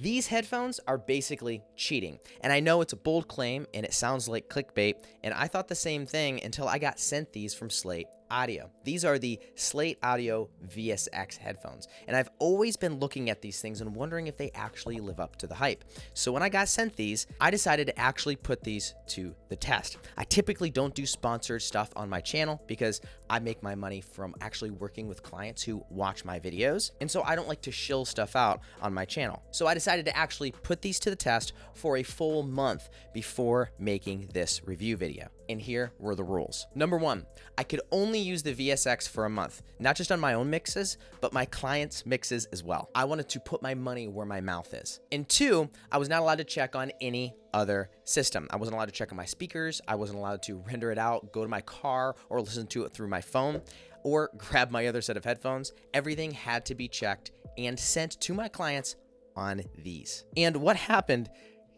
These headphones are basically cheating. And I know it's a bold claim and it sounds like clickbait, and I thought the same thing until I got sent these from Slate Audio. These are the Slate Audio VSX headphones, and I've always been looking at these things and wondering if they actually live up to the hype. So when I got sent these, I decided to actually put these to the test. I typically don't do sponsored stuff on my channel because I make my money from actually working with clients who watch my videos, and so I don't like to shill stuff out on my channel. So I decided to actually put these to the test for a full month before making this review video. And here were the rules. Number one, I could only use the VSX for a month, not just on my own mixes, but my clients' mixes as well. I wanted to put my money where my mouth is. And two, I was not allowed to check on any other system. I wasn't allowed to check on my speakers. I wasn't allowed to render it out, go to my car, or listen to it through my phone, or grab my other set of headphones. Everything had to be checked and sent to my clients on these. And what happened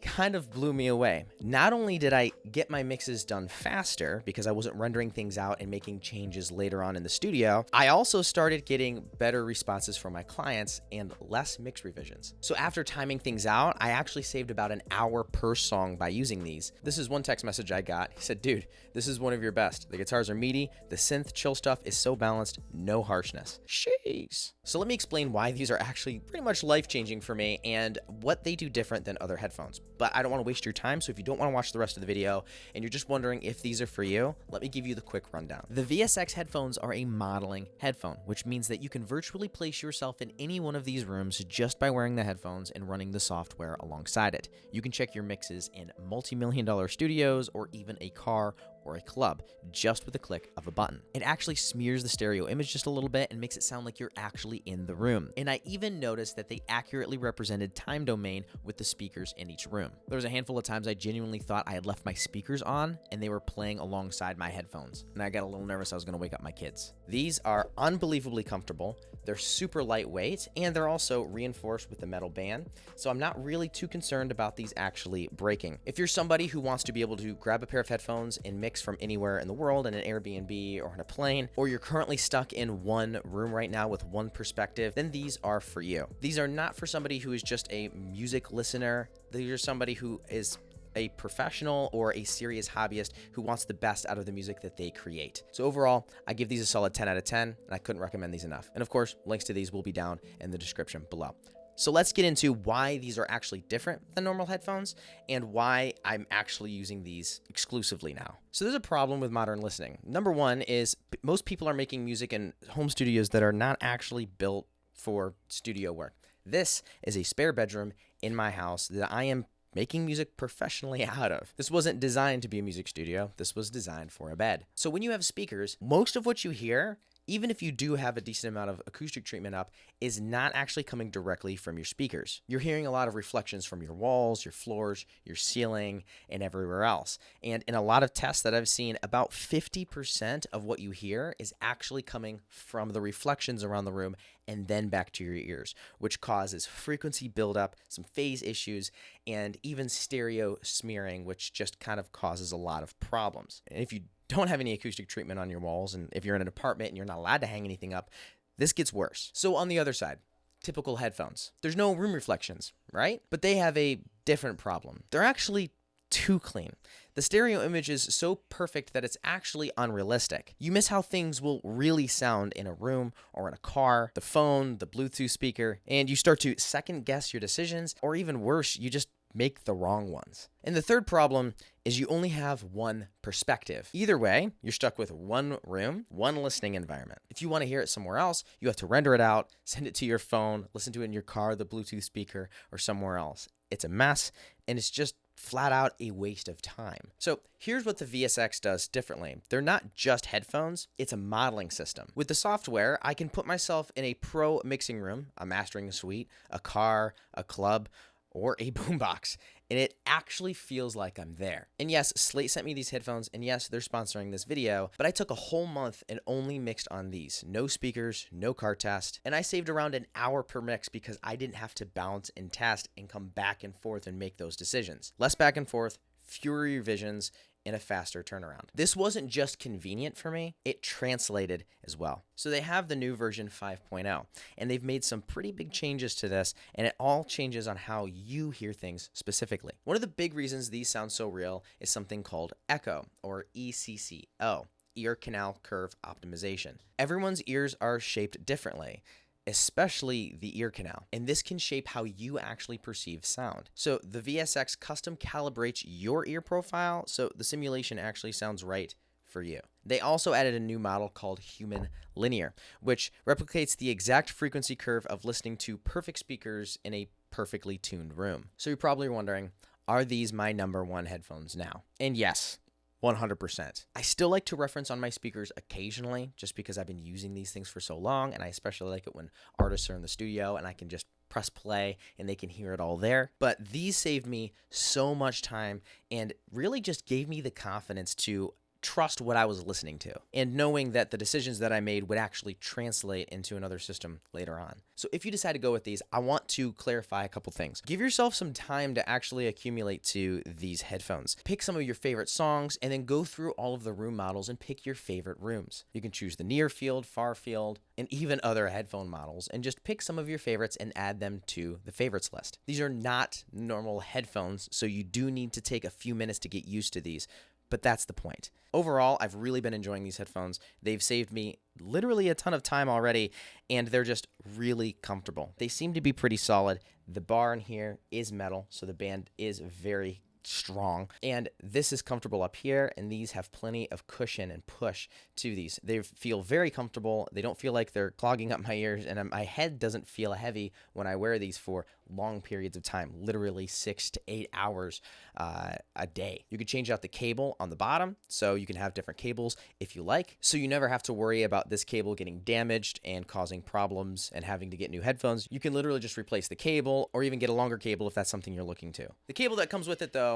kind of blew me away. Not only did I get my mixes done faster because I wasn't rendering things out and making changes later on in the studio, I also started getting better responses from my clients and less mix revisions. So after timing things out, I actually saved about an hour per song by using these. This is one text message I got. He said, "Dude, this is one of your best. The guitars are meaty, the synth chill stuff is so balanced, no harshness." Jeez. So let me explain why these are actually pretty much life-changing for me and what they do different than other headphones. But I don't want to waste your time, so if you don't want to watch the rest of the video and you're just wondering if these are for you, let me give you the quick rundown. The VSX headphones are a modeling headphone, which means that you can virtually place yourself in any one of these rooms just by wearing the headphones and running the software alongside it. You can check your mixes in multi-million-dollar studios or even a car or a club just with a click of a button. It actually smears the stereo image just a little bit and makes it sound like you're actually in the room. And I even noticed that they accurately represented time domain with the speakers in each room. There was a handful of times I genuinely thought I had left my speakers on and they were playing alongside my headphones, and I got a little nervous I was going to wake up my kids. These are unbelievably comfortable. They're super lightweight, and they're also reinforced with the metal band, so I'm not really too concerned about these actually breaking. If you're somebody who wants to be able to grab a pair of headphones and mix from anywhere in the world in an Airbnb or on a plane, or you're currently stuck in one room right now with one perspective, then these are for you. These are not for somebody who is just a music listener. These are somebody who is a professional or a serious hobbyist who wants the best out of the music that they create. So overall, I give these a solid 10 out of 10, and I couldn't recommend these enough. And of course, links to these will be down in the description below. So let's get into why these are actually different than normal headphones and why I'm actually using these exclusively now. So there's a problem with modern listening. Number one is most people are making music in home studios that are not actually built for studio work. This is a spare bedroom in my house that I am making music professionally out of. This wasn't designed to be a music studio. This was designed for a bed. So when you have speakers, most of what you hear, even if you do have a decent amount of acoustic treatment up, is not actually coming directly from your speakers. You're hearing a lot of reflections from your walls, your floors, your ceiling, and everywhere else. And in a lot of tests that I've seen, about 50% of what you hear is actually coming from the reflections around the room and then back to your ears, which causes frequency buildup, some phase issues, and even stereo smearing, which just kind of causes a lot of problems. And if you don't have any acoustic treatment on your walls, and if you're in an apartment and you're not allowed to hang anything up, this gets worse. So on the other side, typical headphones. There's no room reflections, right? But they have a different problem. They're actually too clean. The stereo image is so perfect that it's actually unrealistic. You miss how things will really sound in a room or in a car, the phone, the Bluetooth speaker, and you start to second guess your decisions, or even worse, you just make the wrong ones. And the third problem is you only have one perspective. Either way, you're stuck with one room, one listening environment. If you want to hear it somewhere else, you have to render it out, send it to your phone, listen to it in your car, the Bluetooth speaker, or somewhere else. It's a mess, and it's just flat out a waste of time. So here's what the VSX does differently. They're not just headphones, it's a modeling system. With the software, I can put myself in a pro mixing room, a mastering suite, a car, a club, or a boombox, and it actually feels like I'm there. And yes, Slate sent me these headphones, and yes, they're sponsoring this video, but I took a whole month and only mixed on these. No speakers, no car test, and I saved around an hour per mix because I didn't have to bounce and test and come back and forth and make those decisions. Less back and forth, fewer revisions, and a faster turnaround. This wasn't just convenient for me, it translated as well. So they have the new version 5.0, and they've made some pretty big changes to this, and it all changes on how you hear things specifically. One of the big reasons these sound so real is something called echo, or ECCO, ear canal curve optimization. Everyone's ears are shaped differently, especially the ear canal, and this can shape how you actually perceive sound. So the VSX custom calibrates your ear profile so the simulation actually sounds right for you. They also added a new model called Human Linear, which replicates the exact frequency curve of listening to perfect speakers in a perfectly tuned room. So you're probably wondering, are these my number one headphones now? And yes, 100%. I still like to reference on my speakers occasionally just because I've been using these things for so long, and I especially like it when artists are in the studio and I can just press play and they can hear it all there. But these saved me so much time and really just gave me the confidence to trust what I was listening to and knowing that the decisions that I made would actually translate into another system later on. So if you decide to go with these, I want to clarify a couple things. Give yourself some time to actually accumulate to these headphones. Pick some of your favorite songs and then go through all of the room models and pick your favorite rooms. You can choose the near field, far field, and even other headphone models and just pick some of your favorites and add them to the favorites list. These are not normal headphones, so you do need to take a few minutes to get used to these. But that's the point. Overall, I've really been enjoying these headphones. They've saved me literally a ton of time already, and they're just really comfortable. They seem to be pretty solid. The bar in here is metal, so the band is very strong, and this is comfortable up here, and these have plenty of cushion and push to these. They feel very comfortable. They don't feel like they're clogging up my ears, and my head doesn't feel heavy when I wear these for long periods of time, literally 6 to 8 hours a day. You can change out the cable on the bottom, so you can have different cables if you like, so you never have to worry about this cable getting damaged and causing problems and having to get new headphones. You can literally just replace the cable or even get a longer cable if that's something you're looking to. The cable that comes with it, though,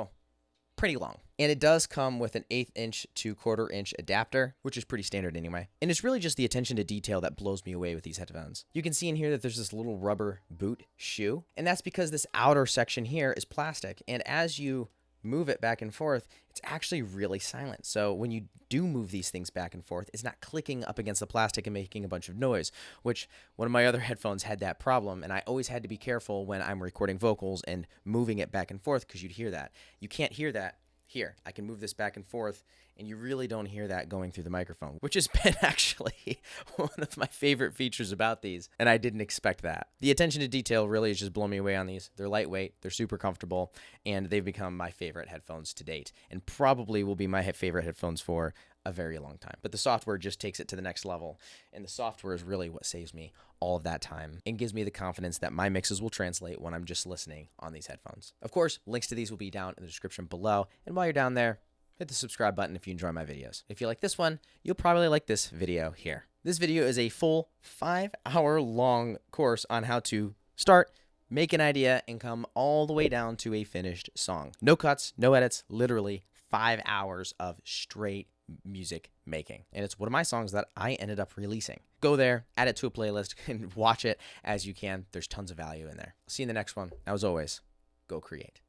pretty long. And it does come with an 1/8 inch to 1/4 inch adapter, which is pretty standard anyway. And it's really just the attention to detail that blows me away with these headphones. You can see in here that there's this little rubber boot shoe, and that's because this outer section here is plastic. And as you move it back and forth, it's actually really silent. So when you do move these things back and forth, it's not clicking up against the plastic and making a bunch of noise, which one of my other headphones had that problem, and I always had to be careful when I'm recording vocals and moving it back and forth because you'd hear that. You can't hear that here. I can move this back and forth, and you really don't hear that going through the microphone, which has been actually one of my favorite features about these, and I didn't expect that. The attention to detail really has just blown me away on these. They're lightweight, they're super comfortable, and they've become my favorite headphones to date, and probably will be my favorite headphones for a very long time. But the software just takes it to the next level, and the software is really what saves me all of that time and gives me the confidence that my mixes will translate when I'm just listening on these headphones. Of course, links to these will be down in the description below, and while you're down there, hit the subscribe button if you enjoy my videos. If you like this one, you'll probably like this video here. This video is a full 5-hour long course on how to start, make an idea, and come all the way down to a finished song. No cuts, no edits, literally 5 hours of straight music making. And it's one of my songs that I ended up releasing. Go there, add it to a playlist, and watch it as you can. There's tons of value in there. See you in the next one. As always, go create.